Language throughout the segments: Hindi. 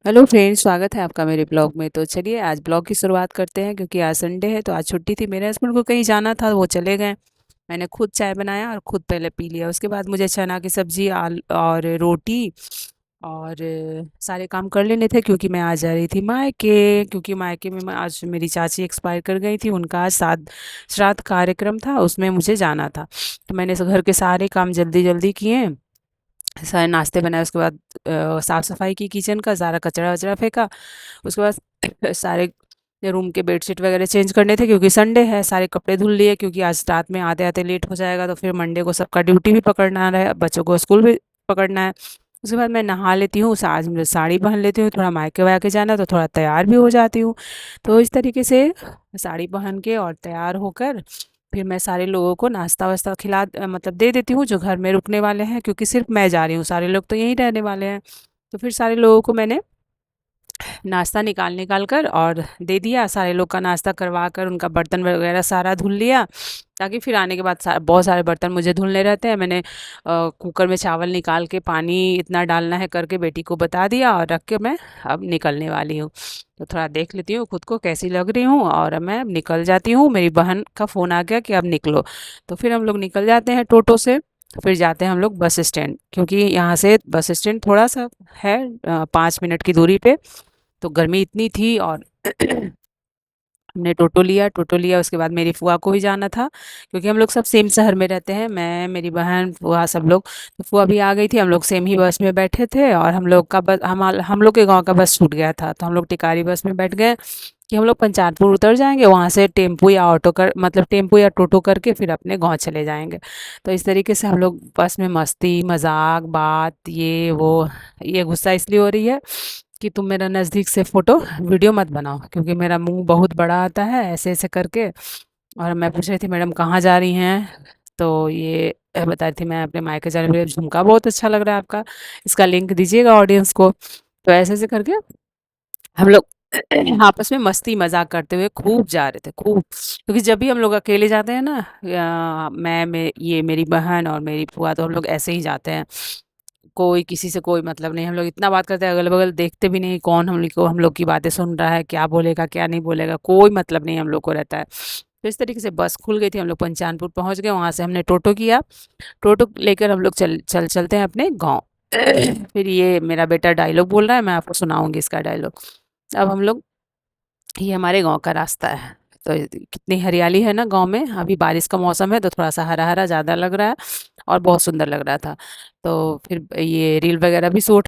हेलो फ्रेंड्स, स्वागत है आपका मेरे ब्लॉग में। तो चलिए आज ब्लॉग की शुरुआत करते हैं, क्योंकि आज संडे है तो आज छुट्टी थी। मेरे हस्बैंड को कहीं जाना था, वो चले गए। मैंने खुद चाय बनाया और खुद पहले पी लिया। उसके बाद मुझे चना की सब्जी आल और रोटी और सारे काम कर लेने थे, क्योंकि मैं आज जा रही थी मायके। क्योंकि मायके में आज मेरी चाची एक्सपायर कर गई थी, उनका आज श्राद्ध कार्यक्रम था, उसमें मुझे जाना था। तो मैंने घर के सारे काम जल्दी जल्दी किए, सारे नाश्ते बनाए। उसके बाद साफ़ सफाई की किचन का, सारा कचरा वचरा फेंका। उसके बाद सारे रूम के बेडशीट वगैरह चेंज करने थे, क्योंकि संडे है। सारे कपड़े धुल लिए, क्योंकि आज रात में आते आते लेट हो जाएगा, तो फिर मंडे को सबका ड्यूटी भी पकड़ना है, बच्चों को स्कूल भी पकड़ना है। उसके बाद मैं नहा लेती हूँ, आज मैं साड़ी पहन लेती हूँ, थोड़ा मायके वायके जाना है तो थोड़ा तैयार भी हो जाती हूँ। तो इस तरीके से साड़ी पहन के और तैयार होकर फिर मैं सारे लोगों को नाश्ता वास्ता मतलब दे देती हूँ, जो घर में रुकने वाले हैं, क्योंकि सिर्फ मैं जा रही हूँ, सारे लोग तो यहीं रहने वाले हैं। तो फिर सारे लोगों को मैंने नाश्ता निकाल निकाल कर और दे दिया। सारे लोग का नाश्ता करवा कर उनका बर्तन वगैरह सारा धुल लिया, ताकि फिर आने के बाद बहुत सारे बर्तन मुझे धुलने रहते हैं। मैंने कुकर में चावल निकाल के पानी इतना डालना है करके बेटी को बता दिया, और रख के मैं अब निकलने वाली हूँ। तो थोड़ा देख लेती हूँ खुद को कैसी लग रही हूँ, और अब मैं निकल जाती हूँ। मेरी बहन का फ़ोन आ गया कि अब निकलो। तो फिर हम लोग निकल जाते हैं टोटो से। फिर जाते हैं हम लोग बस स्टैंड, क्योंकि यहाँ से बस स्टैंड थोड़ा सा है 5 मिनट की दूरी पे। तो गर्मी इतनी थी, और हमने टोटो लिया। उसके बाद मेरी फूआ को भी जाना था, क्योंकि हम लोग सब सेम शहर में रहते हैं, मैं, मेरी बहन, फूआ, सब लोग। तो फूआ भी आ गई थी, हम लोग सेम ही बस में बैठे थे। और हम लोग के गांव का बस छूट गया था, तो हम लोग टिकारी बस में बैठ गए कि हम लोग पंचायतपुर उतर जाएंगे, वहाँ से टेम्पू या ऑटो कर मतलब टेम्पू या टोटो करके फिर अपने गांव चले जाएंगे। तो इस तरीके से हम लोग बस में मस्ती मजाक बात ये गुस्सा इसलिए हो रही है कि तुम मेरा नज़दीक से फ़ोटो वीडियो मत बनाओ, क्योंकि मेरा मुंह बहुत बड़ा आता है ऐसे ऐसे करके। और मैं पूछ रही थी मैडम कहाँ जा रही हैं, तो ये बता रही थी मैं अपने मायके जा रही हूँ। मेरा झुमका बहुत अच्छा लग रहा है आपका, इसका लिंक दीजिएगा ऑडियंस को। तो ऐसे ऐसे करके हम लोग आपस में मस्ती मजाक करते हुए खूब जा रहे थे, खूब। क्योंकि जब भी हम लोग अकेले जाते हैं ना, ये मेरी बहन और मेरी फुआ, तो हम लोग ऐसे ही जाते हैं। कोई किसी से कोई मतलब नहीं, हम लोग इतना बात करते हैं, अगल बगल देखते भी नहीं कौन हम लोग की बातें सुन रहा है, क्या बोलेगा क्या नहीं बोलेगा, कोई मतलब नहीं हम लोग को रहता है। तो इस तरीके से बस खुल गई थी, हम लोग पंचानपुर पहुंच गए, वहां से हमने टोटो किया। टोटो लेकर हम लोग चलते हैं अपने गाँव। फिर ये मेरा बेटा डायलॉग बोल रहा है, मैं आपको सुनाऊंगी इसका डायलॉग। अब हम लोग, ये हमारे गांव का रास्ता है। तो कितनी हरियाली है ना गांव में, अभी बारिश का मौसम है तो थोड़ा सा हरा हरा ज़्यादा लग रहा है, और बहुत सुंदर लग रहा था। तो फिर ये रील वगैरह भी शूट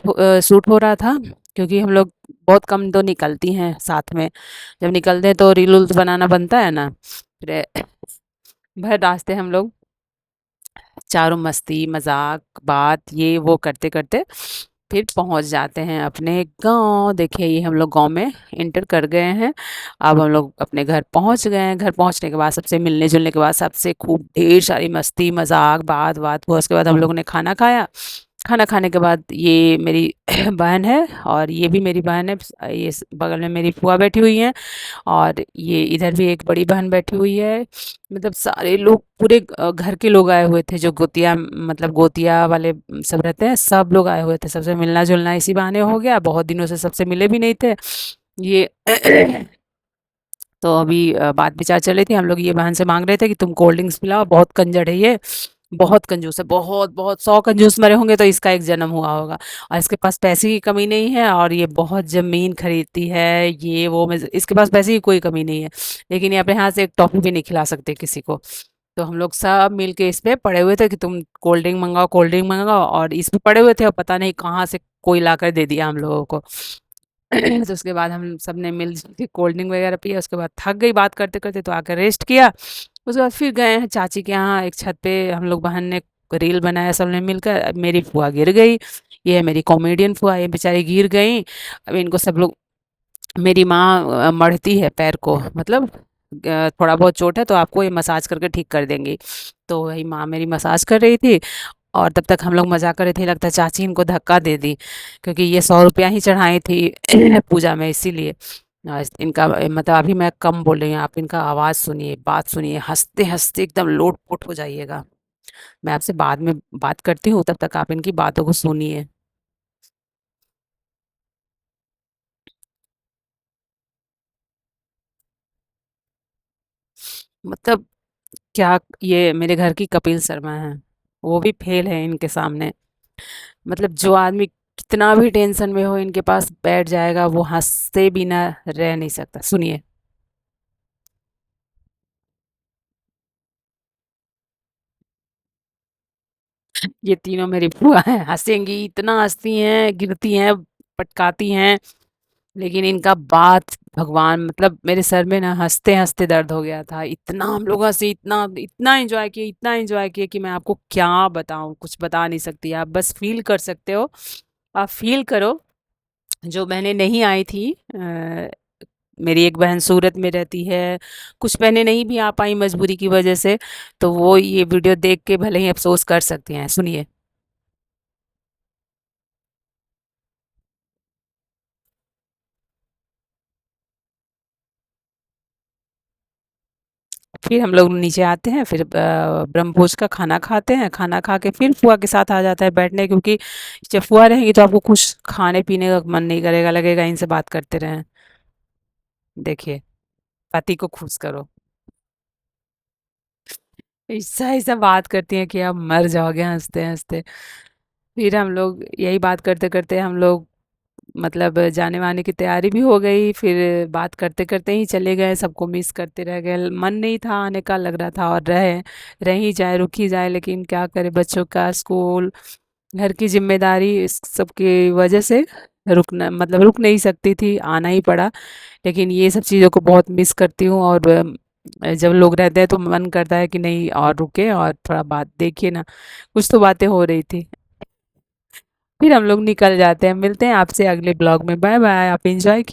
हो रहा था, क्योंकि हम लोग बहुत कम तो निकलती हैं साथ में। जब निकलते हैं तो रील उल्स बनाना बनता है ना। फिर भर रास्ते हम लोग चारों मस्ती मजाक बात ये वो करते करते फिर पहुंच जाते हैं अपने गांव। देखिए ये हम लोग गांव में इंटर कर गए हैं। अब हम लोग अपने घर पहुंच गए हैं। घर पहुंचने के बाद सबसे मिलने जुलने के बाद सबसे खूब ढेर सारी मस्ती मजाक बात बात हुआ। उसके बाद हम लोगों ने खाना खाया। खाना खाने के बाद ये मेरी बहन है, और ये भी मेरी बहन है। बगल में मेरी फुआ बैठी हुई हैं, और ये इधर भी एक बड़ी बहन बैठी हुई है। मतलब सारे लोग पूरे घर के लोग आए हुए थे, जो गोतिया मतलब गोतिया वाले सब रहते हैं, सब लोग आए हुए थे। सबसे मिलना जुलना इसी बहाने हो गया, बहुत दिनों से सबसे मिले भी नहीं थे ये। तो अभी बात विचार चल रही थी, हम लोग ये बहन से मांग रहे थे कि तुम कोल्ड ड्रिंक्स पिलाओ, बहुत कंजर है ये, बहुत कंजूस है, बहुत बहुत 100 कंजूस मरे होंगे तो इसका एक जन्म हुआ होगा। और इसके पास पैसे की कमी नहीं है, और ये बहुत ज़मीन खरीदती है, ये वो में इसके पास पैसे की कोई कमी नहीं है। लेकिन ये अपने हाथ से एक टॉफ़ी भी नहीं खिला सकते किसी को। तो हम लोग सब मिल के इस पे पड़े हुए थे कि तुम कोल्ड ड्रिंक मंगाओ, और इस पे पड़े हुए थे, और पता नहीं कहाँ से कोई ला कर दे दिया हम लोगों को। तो उसके बाद हम सब ने मिल के कोल्ड ड्रिंक वगैरह पिया। उसके बाद थक गई बात करते करते, तो आकर रेस्ट किया। उसके बाद फिर गए हैं चाची के यहाँ, एक छत पे हम लोग बहन ने रील बनाया सबने मिलकर। अब मेरी फुआ गिर गई, ये है मेरी कॉमेडियन फुआ, ये बेचारी गिर गई। अब इनको सब लोग, मेरी माँ मढ़ती है पैर को, मतलब थोड़ा बहुत चोट है तो आपको ये मसाज करके ठीक कर देंगी। तो वही माँ मेरी मसाज कर रही थी, और तब तक हम लोग मज़ाक कर रहे थे, लगता है चाची इनको धक्का दे दी, क्योंकि ये 100 रुपया ही चढ़ाई थी पूजा में, इसीलिए। इनका मतलब अभी मैं कम बोल रही हूँ, आप इनका आवाज़ सुनिए, बात सुनिए, हंसते हंसते एकदम लोटपोट हो जाइएगा। मैं आपसे बाद में बात करती हूँ, तब तक आप इनकी बातों को सुनिए। मतलब क्या, ये मेरे घर की कपिल शर्मा है, वो भी फेल है इनके सामने। मतलब जो आदमी कितना भी टेंशन में हो इनके पास बैठ जाएगा, वो हंसते बिना रह नहीं सकता। सुनिए। ये तीनों मेरी बुआ हैं, हंसेंगी, इतना हंसती हैं, गिरती हैं, पटकाती हैं, लेकिन इनका बात, भगवान, मतलब मेरे सर में ना हंसते हंसते दर्द हो गया था। इतना हम लोग हंसे, इतना इतना एंजॉय किए, इतना एंजॉय किए कि मैं आपको क्या बताऊं, कुछ बता नहीं सकती। आप बस फील कर सकते हो। आप फील करो। जो बहनें नहीं आई थी, मेरी एक बहन सूरत में रहती है, कुछ बहनें नहीं भी आ पाई मजबूरी की वजह से, तो वो ये वीडियो देख के भले ही अफसोस कर सकती हैं। सुनिए। फिर हम लोग नीचे आते हैं, फिर ब्रह्मभोज का खाना खाते हैं, खाना खा के फिर फुआ के साथ आ जाता है बैठने, क्योंकि जब फुआ रहेंगी तो आपको कुछ खाने पीने का मन नहीं करेगा, लगेगा इनसे बात करते रहें। देखिए, पति को खुश करो। ऐसा ऐसा बात करती हैं कि आप मर जाओगे हंसते हंसते। फिर हम लोग यही बात करते करते हम लोग, मतलब जाने वाने की तैयारी भी हो गई, फिर बात करते करते ही चले गए, सबको मिस करते रह गए। मन नहीं था आने का, लग रहा था और रह ही जाए, रुक ही जाए, लेकिन क्या करे, बच्चों का स्कूल, घर की जिम्मेदारी, इस सब की वजह से रुकना, मतलब रुक नहीं सकती थी, आना ही पड़ा। लेकिन ये सब चीज़ों को बहुत मिस करती हूँ। और जब लोग रहते हैं तो मन करता है कि नहीं और रुके और थोड़ा बात, देखिए ना, कुछ तो बातें हो रही थी। फिर हम लोग निकल जाते हैं। मिलते हैं आपसे अगले ब्लॉग में। Bye bye. आप एंजॉय कीजिए।